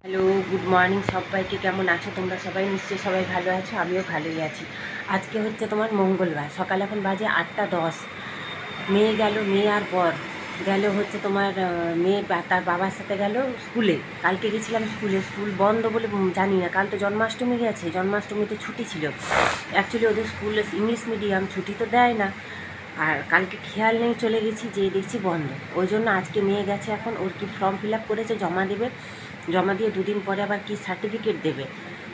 Hello, good morning সবাইকে। কেমন আছো তোমরা সবাই? নিশ্চয়ই সবাই ভালো আছো, আমিও ভালোই আছি। আজকে হচ্ছে তোমার মঙ্গলবার, সকাল এখন বাজে 8টা 10। মেয়ে গেল, মেয়ে আর বর গেল হচ্ছে তোমার মেয়ে তার বাবার সাথে গেল স্কুলে। কালকে গেছিলাম স্কুলে, স্কুল বন্ধ বলে জানি না, কাল তো জন্মাষ্টমী গেছে, জন্মাষ্টমীতে ছুটি ছিল। অ্যাকচুয়ালি ওদের স্কুলে ইংলিশ মিডিয়াম, ছুটি তো দেয় না। আর কালকে খেয়াল নেই, চলে গেছি, যেয়ে দেখছি বন্ধ। ওই জন্য আজকে মেয়ে গেছে, এখন ওর কি ফর্ম ফিল আপ করেছে, জমা দেবে। জমা দিয়ে দুদিন পরে আবার কি সার্টিফিকেট দেবে,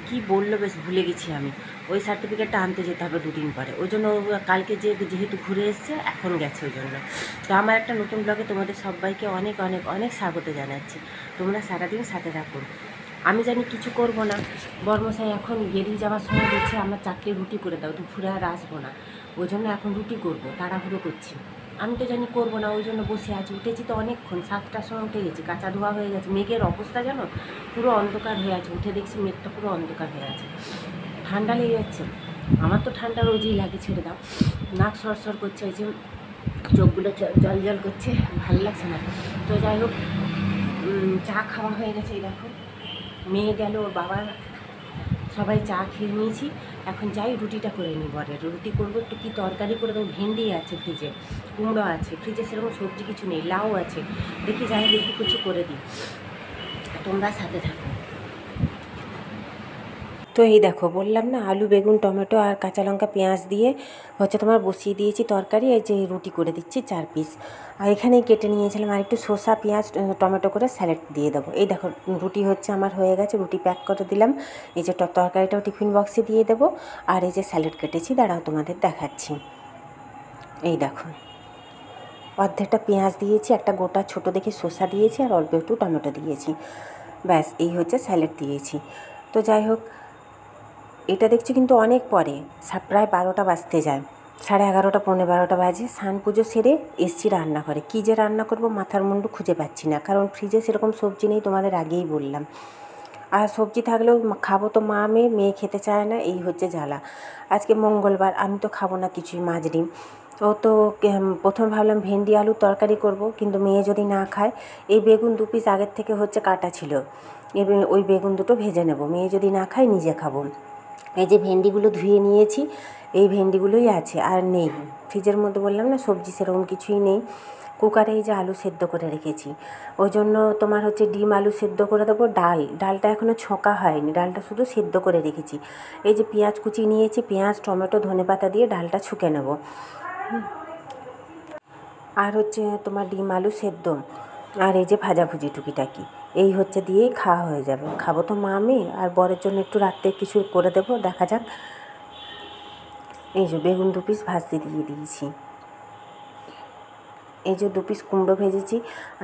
কি বললো বেশ ভুলে গেছি আমি। ওই সার্টিফিকেটটা আনতে যেতে হবে দুদিন পরে। ওই জন্য কালকে যেহেতু ঘুরে এসছে, এখন গেছে ওই জন্য। তো আমার একটা নতুন ব্লগে তোমাদের সবাইকে অনেক অনেক অনেক স্বাগত জানাচ্ছি। তোমরা সারাদিন সাথে থাকুন। আমি জানি কিছু করব না, বর্মশাই এখন বেরিয়ে যাওয়ার সময় বলছে আমার 4টে রুটি করে দাও, দুপুরে আর আসবো না। ওই জন্য এখন রুটি করবো, তাড়াহুড়ো করছি। আমি তো জানি করবো না, ওই জন্য বসে আছি। উঠেছি তো অনেকক্ষণ, 7টার সময় উঠে গেছি, কাঁচা ধোয়া হয়ে গেছে। মেঘের অবস্থা জানো, পুরো অন্ধকার হয়ে আছে। উঠে দেখছি মেঘটা পুরো অন্ধকার হয়ে আছে। ঠান্ডা লেগে যাচ্ছে। আমার তো ঠান্ডা রোজই লাগে, ছেড়ে দাও। নাক সরসর করছে, ওই যে চোখগুলো জল জল করছে, ভালো লাগছে না। তো যাই হোক, চা খাওয়া হয়ে গেছে। এই দেখো, মেয়ে গেল, ওর বাবা, সবাই চা খেয়ে নিয়েছি। এখন যাই রুটিটা করে নিই। বরের রুটি করবো, একটু কী তরকারি করে দেবো। ভেন্ডি আছে ফ্রিজে, কুমড়ো আছে ফ্রিজে, সেরকম সবজি কিছু নেই, লাউ আছে। দেখি যাই দেখি কিছু করে দিই, তোমরা সাথে থাকো। তো এই দেখো, বললাম না, আলু বেগুন টমেটো আর কাঁচা লঙ্কা পেঁয়াজ দিয়ে হচ্ছে তোমার বসিয়ে দিয়েছি তরকারি। এই যে রুটি করে দিচ্ছি 4 পিস। আর এখানেই কেটে নিয়েছিলাম, আর একটু শসা পেঁয়াজ টমেটো করে স্যালাড দিয়ে দেবো। এই দেখো, রুটি হচ্ছে আমার হয়ে গেছে, রুটি প্যাক করে দিলাম। এই যে তরকারিটাও টিফিন বক্সে দিয়ে দেবো। আর এই যে স্যালাড কেটেছি, দাঁড়াও তোমাদের দেখাচ্ছি। এই দেখো, অর্ধেকটা পেঁয়াজ দিয়েছি, একটা গোটা ছোটো দেখে শসা দিয়েছি, আর অল্প একটু টমেটো দিয়েছি। ব্যাস, এই হচ্ছে স্যালাড দিয়েছি। তো যাই হোক, এটা দেখছি কিন্তু অনেক পরে, প্রায় 12টা বাজতে যায়, 11:30 11:45 বাজে। স্নান পুজো সেরে এসছি রান্নাঘরে। কী যে রান্না করব মাথার মুন্ডু খুঁজে পাচ্ছি না, কারণ ফ্রিজে সেরকম সবজি নেই, তোমাদের আগেই বললাম। আর সবজি থাকলেও খাবো তো মা মেয়ে, মেয়ে খেতে চায় না, এই হচ্ছে জ্বালা। আজকে মঙ্গলবার, আমি তো খাবো না কিছুই, মাছ ডিম। ও তো প্রথম ভাবলাম ভেন্ডি আলুর তরকারি করব, কিন্তু মেয়ে যদি না খায়, এই বেগুন 2 পিস আগের থেকে হচ্ছে কাটা ছিল, ওই বেগুন দুটো ভেজে নেব। মেয়ে যদি না খায়, নিজে খাবো। এই যে ভেন্ডিগুলো ধুয়ে নিয়েছি, এই ভেন্ডিগুলোই আছে, আর নেই ফ্রিজের মধ্যে। বললাম না, সবজি সেরকম কিছুই নেই। কুকারে এই যে আলু সেদ্ধ করে রেখেছি, ওই জন্য তোমার হচ্ছে ডিম আলু সেদ্ধ করে দেবো। ডালটা এখনও ছোঁকা হয়নি, ডালটা শুধু সেদ্ধ করে রেখেছি। এই যে পেঁয়াজ কুচি নিয়েছি, পেঁয়াজ টমেটো ধনেপাতা দিয়ে ডালটা ছুঁকে নেব। আর হচ্ছে তোমার ডিম আলু সেদ্ধ, আর এই যে ভাজাভুজি টুকিটাকি, এই হচ্ছে দিয়েই খাওয়া হয়ে যাবে। খাবো তো মা মেয়ে, আর বরের জন্য একটু রাত্রে কিছু করে দেবো, দেখা যাক। এই যে বেগুন 2 পিস ভাজতে দিয়ে দিয়েছি। এই যে 2 পিস কুমড়ো ভেজেছি।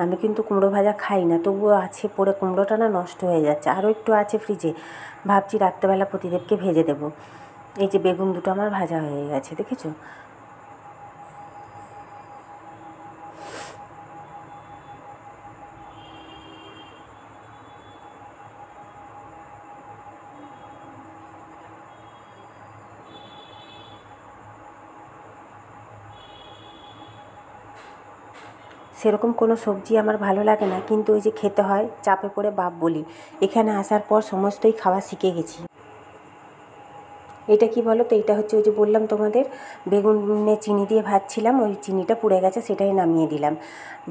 আমি কিন্তু কুমড়ো ভাজা খাই না, তবুও আছে পড়ে, কুমড়োটা না নষ্ট হয়ে যাচ্ছে, আরও একটু আছে ফ্রিজে। ভাবছি রাত্রেবেলা প্রতিদেবকে ভেজে দেবো। এই যে বেগুন দুটো আমার ভাজা হয়ে গেছে, দেখেছো? সেরকম কোনো সবজি আমার ভালো লাগে না, কিন্তু ওই যে খেতে হয়, চাপে পড়ে বাপ বলি। এখানে আসার পর সমস্তই খাওয়া শিখে গেছি। এটা কি বলো তো, এটা হচ্ছে ওই যে বললাম তোমাদের, বেগুনে চিনি দিয়ে ভাজছিলাম, ওই চিনিটা পুড়ে গেছে, সেটাই নামিয়ে দিলাম।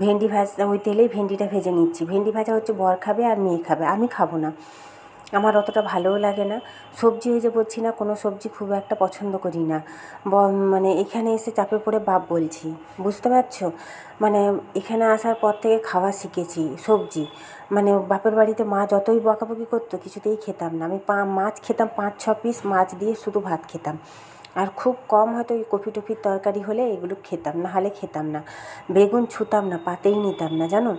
ভেন্ডি ওই তেলেই ভেন্ডিটা ভেজে নিচ্ছি। ভেন্ডি ভাজা হচ্ছে বর খাবে আর মেয়ে খাবে, আমি খাবো না, আমার অতটা ভালোও লাগে না। সবজি ওই যে বলছি না, কোনো সবজি খুব একটা পছন্দ করি না। মানে এখানে এসে চাপে পড়ে বাপ বলছি, বুঝতে পারছো? মানে এখানে আসার পর থেকে খাওয়া শিখেছি সবজি। মানে বাপের বাড়িতে মা যতই বকাবকি করতো, কিছুতেই খেতাম না আমি। মাছ খেতাম 5-6 পিস, মাছ দিয়ে শুধু ভাত খেতাম। আর খুব কম হয়তো ওই কফি টফির তরকারি হলে এগুলো খেতাম, না হলে খেতাম না। বেগুন ছুতাম না, পাতেই নিতাম না, জানো?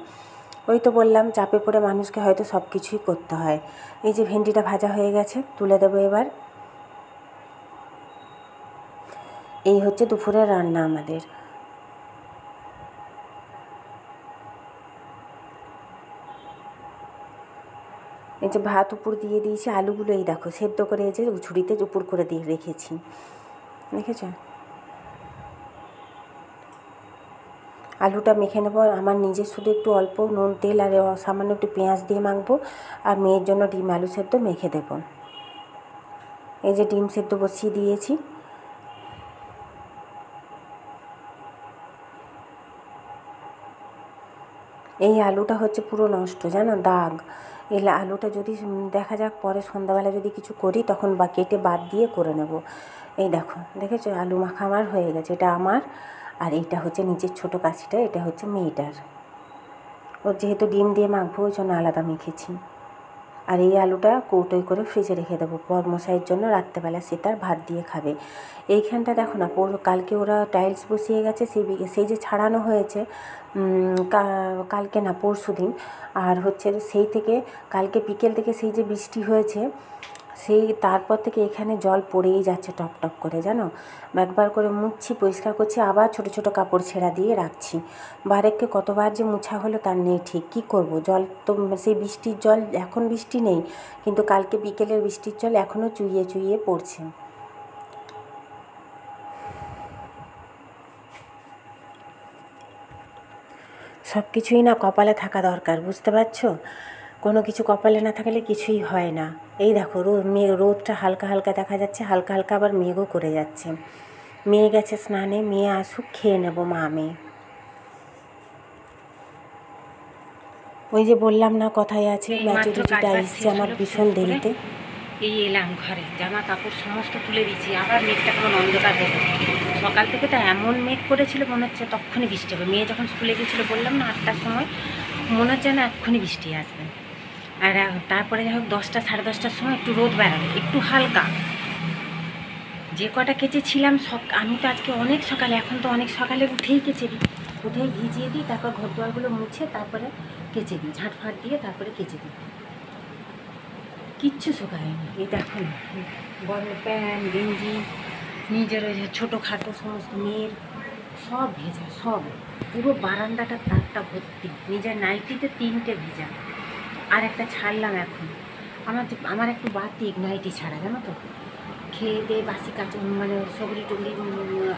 ওই তো বললাম, চাপে পড়ে মানুষকে হয়তো সব কিছুই করতে হয়। এই যে ভেন্ডিটা ভাজা হয়ে গেছে, তুলে দেবো এবার। এই হচ্ছে দুপুরের রান্না আমাদের। এই যে ভাত উপর দিয়ে দিয়েছি, আলুগুলো এই দেখো সেদ্ধ করে এই যে ঝুড়িতে উপর করে দিয়ে রেখেছি, দেখেছ? আলুটা মেখে নেবো। আমার নিজের শুধু একটু অল্প নুন তেল আর সামান্য একটু পেঁয়াজ দিয়ে মাখবো, আর মেয়ের জন্য ডিম আলু সেদ্ধ মেখে দেবো। এই যে ডিম সেদ্ধ বসিয়ে দিয়েছি। এই আলুটা হচ্ছে পুরো নষ্ট, জানো, দাগ। এই আলুটা যদি দেখা যাক পরে সন্ধ্যাবেলা যদি কিছু করি তখন কেটে বাদ দিয়ে করে নেব। এই দেখো, দেখেছো আলু মাখা আমার হয়ে গেছে। এটা আমার, আর এইটা হচ্ছে নিচের ছোটো কাছিটা, এটা হচ্ছে মেয়েটার। ওর যেহেতু ডিম দিয়ে মাখবো ওই জন্য আলাদা মেখেছি। আর এই আলুটা কৌটোয় করে ফ্রিজে রেখে দেবো, মশাইয়ের জন্য রাত্রেবেলা সে তার ভাত দিয়ে খাবে। এইখানটা দেখো না, কালকে ওরা টাইলস বসিয়ে গেছে, সেই যে ছাড়ানো হয়েছে কালকে না পরশু দিন, আর হচ্ছে সেই থেকে কালকে বিকেল থেকে সেই যে বৃষ্টি হয়েছে, সেই তারপর থেকে এখানে জল পড়েই যাচ্ছে টপ টপ করে, জানো। একবার করে মুছছি, পরিষ্কার করছি, আবার ছোট ছোট কাপড় ছেঁড়া দিয়ে রাখছি। বারেককে কতবার যে মুছা হলো তার নেই ঠিক। কী করব, জল তো সেই বৃষ্টির জল, এখন বৃষ্টি নেই কিন্তু কালকে বিকেলের বৃষ্টির জল এখনও চুইয়ে চুইয়ে পড়ছে। সব কিছুই না কপালে থাকা দরকার, বুঝতে পারছো? কোনো কিছু কপালে না থাকলে কিছুই হয় না। এই দেখো রোদটা হালকা হালকা দেখা যাচ্ছে, হালকা হালকা আবার মেঘও করে যাচ্ছে। মেয়ে গেছে স্নানে, মেয়ে আসুক, খেয়ে নেবো মা মেয়ে। ওই যে বললাম না কথায় আছে, ম্যাচুরিটিটা এসছে আমার ভীষণ দেরিতে। এই এলাম ঘরে, জামা কাপড় সমস্ত তুলে দিয়েছি, আবার মেঘটা কেমন অন্ধকার হয়ে গেছে। সকাল থেকে তো এমন মেঘ করেছিল মনে হচ্ছে তখনই বৃষ্টি হবে। মেয়ে যখন স্কুলে গিয়েছিলো বললাম না 8টার সময়, মনে হচ্ছে না এক্ষুনি বৃষ্টি আসবে। আর তারপরে যাই হোক 10টা সাড়ে 10টার সময় একটু রোদ বেড়াবে, একটু হালকা। যে কটা কেচেছিলাম আমি তো আজকে অনেক সকালে, এখন তো অনেক সকালে উঠেই কেচে দিই, উঠেই ভিজিয়ে দিই, তারপর ঘর দুয়ারগুলো মুছে তারপরে কেচে দিই, ঝাঁট ফাট দিয়ে তারপরে কেচে দিই। কিচ্ছু শুকায়নি। এই দেখুন বড় প্যান্ট গেঞ্জি, নিজের ওই যে ছোটোখাটো সমস্ত মেয়ের সব ভেজা, সব পুরো বারান্দাটা তারটা ভর্তি। নিজের নাইটিতে 3টে ভেজা, আর একটা ছাড়লাম এখন। আমার একটু বাতিক নাইটি ছাড়া, জানো তো। খেয়ে দিয়ে বাসি মানে সবরি টুগরি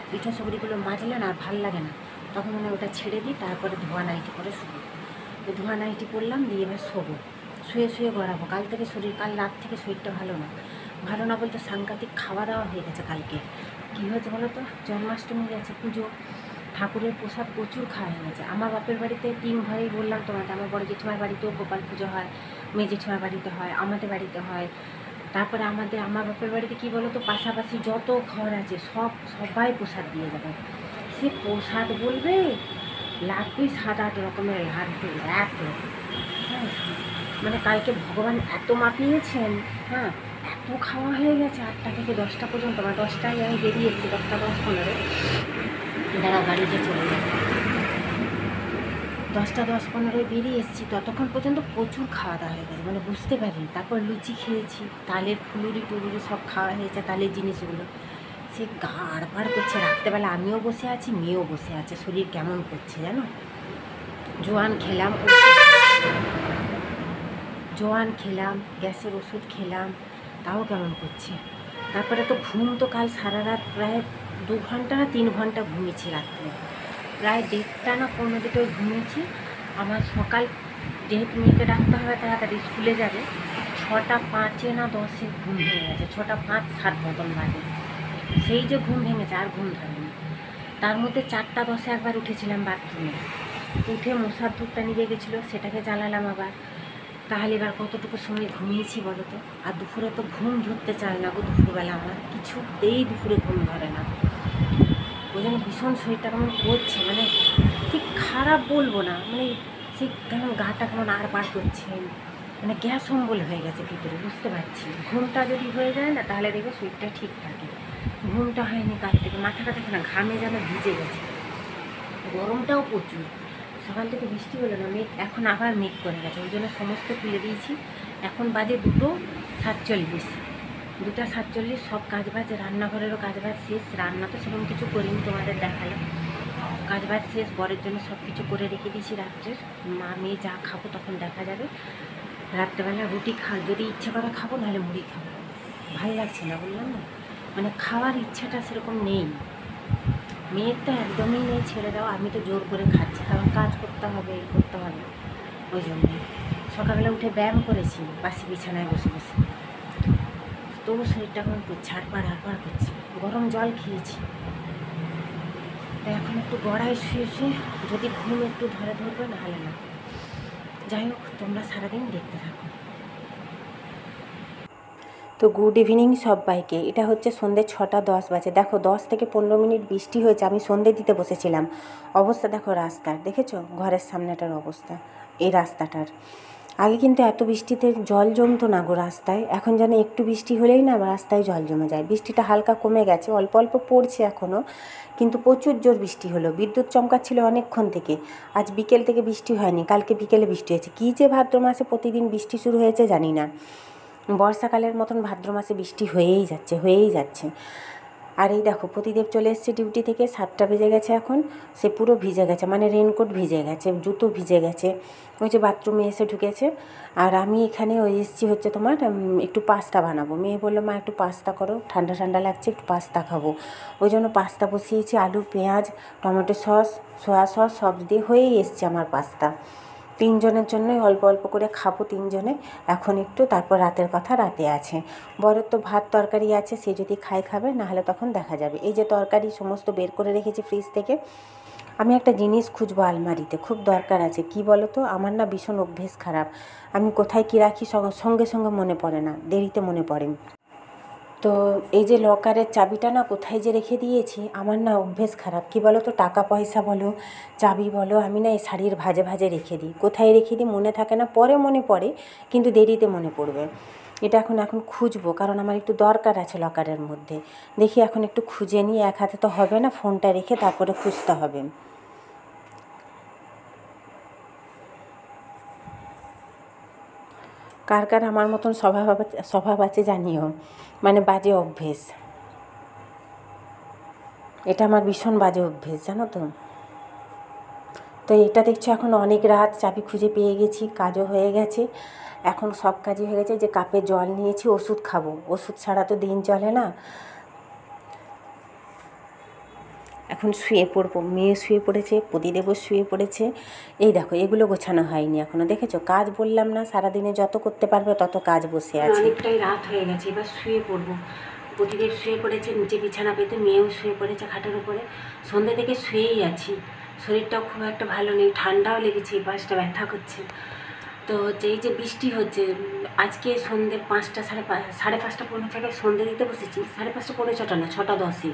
পিঠা সবরিগুলো মাজলে না আর ভাল লাগে না, তখন মানে ওটা ছেড়ে দিই, তারপরে ধোয়া নাইটি করে শুবো। ধোয়া নাইটি পরলাম, দিয়ে এবার শোবো, শুয়ে শুয়ে গড়াবো। কাল রাত থেকে শরীরটা ভালো না বলতে সাংঘাতিক খাওয়া দাওয়া হয়ে গেছে কালকে। কী হয়েছে বলো তো, জন্মাষ্টমী গেছে, পুজো, ঠাকুরের প্রসাদ প্রচুর খাওয়া হয়ে গেছে। আমার বাপের বাড়িতে 3 ঘরেই বললাম তোমাকে, আমার বড় জেঠিমার বাড়িতেও গোপাল পুজো হয়, মেয়ে জেঠিমার বাড়িতে হয়, আমাদের বাড়িতে হয়। তারপরে আমার বাপের বাড়িতে কী বলো তো, পাশাপাশি যত ঘর আছে সবাই প্রসাদ দিয়ে যাবে। সে প্রসাদ বলবে লাড্ডুই 7-8 রকমের লাড্ডু, এক রকম। হ্যাঁ, মানে কালকে ভগবান এত মাপিয়েছেন, হ্যাঁ, এত খাওয়া হয়ে গেছে 8টা থেকে 10টা পর্যন্ত। আমার 10টায় আমি বেরিয়ে এসেছি, 10টা 10-15 দাঁড়া গাড়িতে চলে যাবে। 10টা 10-15 বেরিয়ে এসেছি, ততক্ষণ পর্যন্ত প্রচুর খাওয়া দাওয়া হয়ে গেছে, মানে বুঝতে পারিনি। তারপর লুচি খেয়েছি, তালের ফুলুরি টুলুরি সব খাওয়া হয়েছে, তালের জিনিসগুলো। সে গাড় করছে। রাত্রেবেলা আমিও বসে আছি, মেয়েও বসে আছে, শরীর কেমন করছে জানো। জোয়ান খেলাম, গ্যাসের ওষুধ খেলাম, তাও কেমন করছে। তারপরে তো ঘুম তো কাল সারা রাত প্রায় 2 ঘন্টা না 3 ঘন্টা ঘুমিয়েছি রাত্রে, প্রায় 1:30 না 1:45 ঘুমিয়েছি। আমার সকাল যেহেতু মেয়েকে ডাকতে হবে তাড়াতাড়ি স্কুলে যাবে, 6টা 5 না 10 ঘুম ভেঙে গেছে, 6টা 5-7 মতন বাজে। সেই যে ঘুম ভেঙেছে আর ঘুম ধরেনি। তার মধ্যে 4টা 10 একবার উঠেছিলাম বাথরুমে, উঠে মশার ধূপটা নিয়ে গেছিলো, সেটাকে জ্বালালাম আবার। তাহলে এবার কতটুকু সময় ঘুমিয়েছি বলো তো। আর দুপুরে তো ঘুম ধরতে চায় না গো, দুপুরবেলা আমার কিছুতেই দুপুরে ঘুম ধরে না। ওই জন্য ভীষণ শরীরটা কেমন করছে, মানে ঠিক খারাপ বলবো না, মানে সে কেমন গাটা কেমন আর পার করছে, মানে গ্যাস অম্বল হয়ে গেছে ভিতরে, বুঝতে পারছি। ঘুমটা যদি হয়ে যায় না তাহলে দেখবে শরীরটা ঠিক থাকে। ঘুমটা হয়নি কাল থেকে, মাথাটা দেখে না ঘামে যেন ভিজে গেছে, গরমটাও প্রচুর। সকাল থেকে বৃষ্টি হলো না, মেঘ এখন আবার মেঘ করে গেছে, ওই জন্য সমস্ত তুলে দিয়েছি। এখন বাজে 2:47, 2:47, সব কাজবাজ, রান্নাঘরেরও কাজবাজ শেষ। রান্না তো সেরকম কিছু করিনি, তোমাদের দেখালাম। কাজবাজ শেষ, বরের জন্য সব কিছু করে রেখে দিয়েছি রাত্রের। মা মেয়ে যা খাবো তখন দেখা যাবে। রাত্রেবেলা রুটি যদি ইচ্ছে করে খাবো, নাহলে মুড়ি খাবো। ভালো লাগছে না, বললাম না, মানে খাওয়ার ইচ্ছাটা সেরকম নেই। মেয়ের তো একদমই নেই, ছেড়ে দাও। আমি তো জোর করে খাচ্ছি, কারণ কাজ করতে হবে, এই করতে হবে, ওই জন্য। সকালবেলা উঠে ব্যায়াম করেছি বাসি বিছানায় বসে বসে, তবু শরীরটা এখন ছাড়পাড় হাড়পাড় করছে। গরম জল খেয়েছি, তাই এখন একটু গড়ায় শুয়ে শুয়ে যদি ঘুম একটু ধরবে, নাহলে না। যাই হোক, তোমরা সারাদিন দেখতে থাকো। তো গুড ইভিনিং সবাইকে। এটা হচ্ছে সন্ধ্যে 6:10 বাজে। দেখো 10 থেকে 15 মিনিট বৃষ্টি হয়েছে, আমি সন্ধ্যে দিতে বসেছিলাম। অবস্থা দেখো রাস্তার, দেখেছো ঘরের সামনেটার অবস্থা, এই রাস্তাটার। আগে কিন্তু এত বৃষ্টিতে জল জমতো না গো রাস্তায়, এখন যেন একটু বৃষ্টি হলেই না রাস্তায় জল জমে যায়। বৃষ্টিটা হালকা কমে গেছে, অল্প অল্প পড়ছে এখনও, কিন্তু প্রচুর জোর বৃষ্টি হলো। বিদ্যুৎ চমকাচ্ছিল অনেকক্ষণ থেকে। আজ বিকেল থেকে বৃষ্টি হয়নি, কালকে বিকেলে বৃষ্টি হয়েছে। কী যে ভাদ্র মাসে প্রতিদিন বৃষ্টি শুরু হয়েছে জানি না। বর্ষাকালের মতন ভাদ্র মাসে বৃষ্টি হয়েই যাচ্ছে। আর এই দেখো প্রতিদেব চলে এসছে ডিউটি থেকে, 7টা বেজে গেছে এখন। সে পুরো ভিজে গেছে, মানে রেনকোট ভিজে গেছে, জুতো ভিজে গেছে, ওই যে বাথরুমে এসে ঢুকেছে। আর আমি এখানে এসেছি হচ্ছে তোমার একটু পাস্তা বানাবো। মেয়ে বললো মা একটু পাস্তা করো, ঠান্ডা ঠান্ডা লাগছে, একটু পাস্তা খাবো। ওই জন্য পাস্তা বসিয়েছি, আলু, পেঁয়াজ, টমেটো সস, সয়া সস সব দিয়ে হয়েই এসছে আমার পাস্তা। 3 জনের জন্যই অল্প অল্প করে খাবো, 3 জনে। এখন একটু, তারপর রাতের কথা রাতে আছে। বরের তো ভাত তরকারি আছে, সে যদি খাবে, নাহলে তখন দেখা যাবে। এই যে তরকারি সমস্ত বের করে রেখেছি ফ্রিজ থেকে। আমি একটা জিনিস খুঁজবো আলমারিতে, খুব দরকার আছে। কি বলো তো, আমার না ভীষণ অভ্যেস খারাপ। আমি কোথায় কী রাখি সঙ্গে সঙ্গে মনে পড়ে না, দেরিতে মনে পড়ে। তো এই যে লকারের চাবিটা না কোথায় যে রেখে দিয়েছি, আমার না অভ্যেস খারাপ। কি বলো তো, টাকা পয়সা বলো, চাবি বলো, আমি না এই শাড়ির ভাঁজে রেখে দিই। কোথায় রেখে দিই মনে থাকে না, পরে মনে পড়ে, কিন্তু দেরিতে মনে পড়বে। এটা এখন খুঁজবো, কারণ আমার একটু দরকার আছে লকারের মধ্যে। দেখি এখন একটু খুঁজে নিই, এক হাতে তো হবে না, ফোনটা রেখে তারপরে খুঁজতে হবে। কার কার আমার মতন স্বভাব আছে জানিও, মানে বাজে অভ্যেস। এটা আমার ভীষণ বাজে অভ্যেস, জানো তো। তো এটা দেখছো এখন অনেক রাত, চাবি খুঁজে পেয়ে গেছি, কাজও হয়ে গেছে। এখন সব কাজই হয়ে গেছে। যে কাপে জল নিয়েছি, ওষুধ খাবো, ওষুধ ছাড়া তো দিন চলে না। এখন শুয়ে পড়বো, মেয়ে শুয়ে পড়েছে, প্রদীদেবও শুয়ে পড়েছে। এই দেখো এগুলো গোছানো হয়নি এখনও, দেখেছো। কাজ বললাম না, সারাদিনে যত করতে পারবে তত কাজ বসে আছে। অনেকটাই রাত হয়ে গেছে, এবার শুয়ে পড়বো। প্রদীদেব শুয়ে পড়েছে নিচে বিছানা পেতে, মেয়েও শুয়ে পড়েছে খাটের উপরে। সন্ধ্যে থেকে শুয়েই আছি, শরীরটাও খুব একটা ভালো নেই, ঠান্ডাও লেগেছে, এই পাশটা ব্যথা করছে। তো হচ্ছে এই যে বৃষ্টি হচ্ছে, আজকে সন্ধ্যে 5টা, সাড়ে 5টা পৌনে 6টায় সন্ধ্যে দিতে বসেছি। 5:30 পৌনে 6টা না, 6:10-এ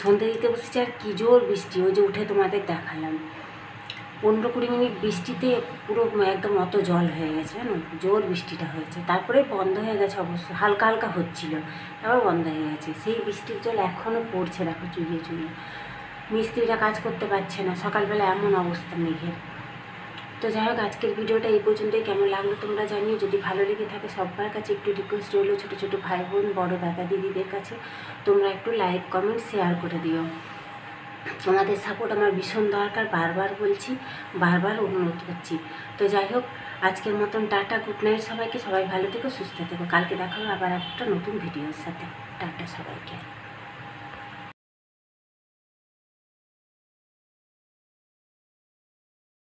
সন্ধ্যে দিতে বসেছি। আর কী জোর বৃষ্টি, ওই যে উঠে তোমাদের দেখালাম। 15-20 মিনিট বৃষ্টিতে পুরো একদম অত জল হয়ে গেছে, জানো, জোর বৃষ্টিটা হয়েছে। তারপরে বন্ধ হয়ে গেছে অবশ্য, হালকা হালকা হচ্ছিল, আবার বন্ধ হয়ে গেছে। সেই বৃষ্টির জল এখনও পড়ছে, দেখো চুইয়ে। মিস্ত্রিরা কাজ করতে পারছে না, সকালবেলা এমন অবস্থা মেঘের। তো যাই হোক, আজকের ভিডিওটা এই পর্যন্তই। কেমন লাগলো তোমরা জানিও। যদি ভালো লেগে থাকে সবার কাছে একটু রিকোয়েস্ট রইলো, ছোটো ছোটো ভাই বোন, বড় দাদা দিদিদের কাছে তোমরা একটু লাইক কমেন্ট শেয়ার করে দিও। তোমাদের সাপোর্ট আমার ভীষণ দরকার, বারবার বলছি, বারবার অনুরোধ করছি। তো যাই হোক, আজকের মতন টাটা, গুড নাইট সবাইকে। সবাই ভালো থেকো, সুস্থ থেকো। কালকে দেখা হবে আবার একটা নতুন ভিডিওর সাথে। টাটা সবাইকে।